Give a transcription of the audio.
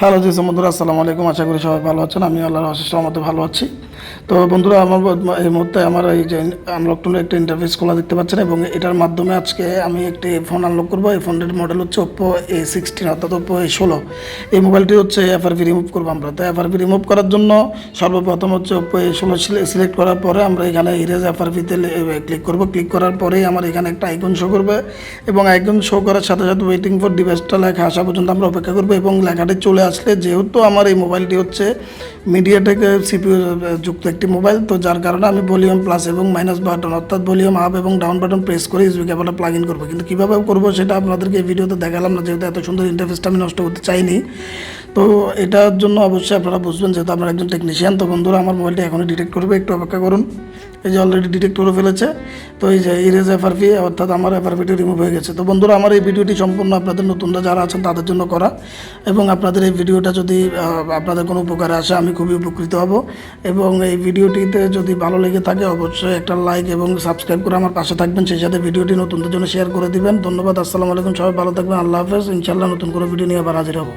Hello জি বন্ধুরা, আসসালামু আলাইকুম। আশা করি সবাই ভালো আছেন। আমি আল্লাহর অশেষ রহমতে ভালো আছি। তো বন্ধুরা, আমার এই মুহূর্তে আমার এই যে আনলক টুলের একটা ইন্টারফেস খোলা দেখতে পাচ্ছেন, এবং এটার মাধ্যমে আজকে আমি একটি ফোন আনলক করবো। এই ফোনটির মডেল হচ্ছে ওপ্পো A16, অর্থাৎ ওপ্পো A16। এই মোবাইলটি হচ্ছে এফআরভি রিমুভ করবো আমরা। তো এফআরভি রিমুভ করার জন্য সর্বপ্রথম হচ্ছে ওপ্পো A16 সিলেক্ট করার পরে আমরা এখানে ইরেজ এফআরভিতে ক্লিক করবো। ক্লিক করার পরেই আমার এখানে একটা আইকন শো করবে, এবং আইকন শো করার সাথে সাথে ওয়েটিং ফর ডিভাইসটা লেখা আসা পর্যন্ত আমরা অপেক্ষা করবো। এবং লেখাটি চলে আসলে, যেহেতু আমার এই মোবাইলটি হচ্ছে মিডিয়াটেক সিপিইউ যুক্ত একটি মোবাইল, তো যার কারণে আমি ভলিউম প্লাস এবং মাইনাস বাটন, অর্থাৎ ভলিউম আপ এবং ডাউন বাটন প্রেস করে ইউএসবি কেবলটা প্লাগ ইন করবো। কিন্তু কীভাবে করবো সেটা আপনাদেরকে এই ভিডিওতে দেখালাম না, যেহেতু এত সুন্দর ইন্টারফেসটা আমি নষ্ট করতে চাইনি। তো এটার জন্য অবশ্যই আপনারা বুঝবেন, যেহেতু আপনারা একজন টেকনিশিয়ান। তো বন্ধুরা, আমার মোবাইলটি এখনই ডিটেক্ট করবে, একটু অপেক্ষা করুন। এই যে অলরেডি ডিটেক্ট করে ফেলেছে। তো এই যে ইরেজ এফআরভি, অর্থাৎ আমার এফআরভিটি রিমুভ হয়ে গেছে। তো বন্ধুরা, আমার এই ভিডিওটি সম্পূর্ণ আপনাদের নতুনরা যারা আছেন তাদের জন্য করা, এবং আপনাদের এই ভিডিওটা যদি আপনাদের কোনো উপকারে আসে আমি খুবই উপকৃত হব। এবং এই ভিডিওটিতে যদি ভালো লেগে থাকে অবশ্যই একটা লাইক এবং সাবস্ক্রাইব করে আমার পাশে থাকবেন, সেই সাথে ভিডিওটি নতুনদের জন্য শেয়ার করে দিবেন। ধন্যবাদ। আসসালামু আলাইকুম। সবাই ভালো থাকবেন। আল্লাহ হাফেজ। ইনশাআল্লাহ নতুন করে ভিডিও নিয়ে আবার হাজির হব।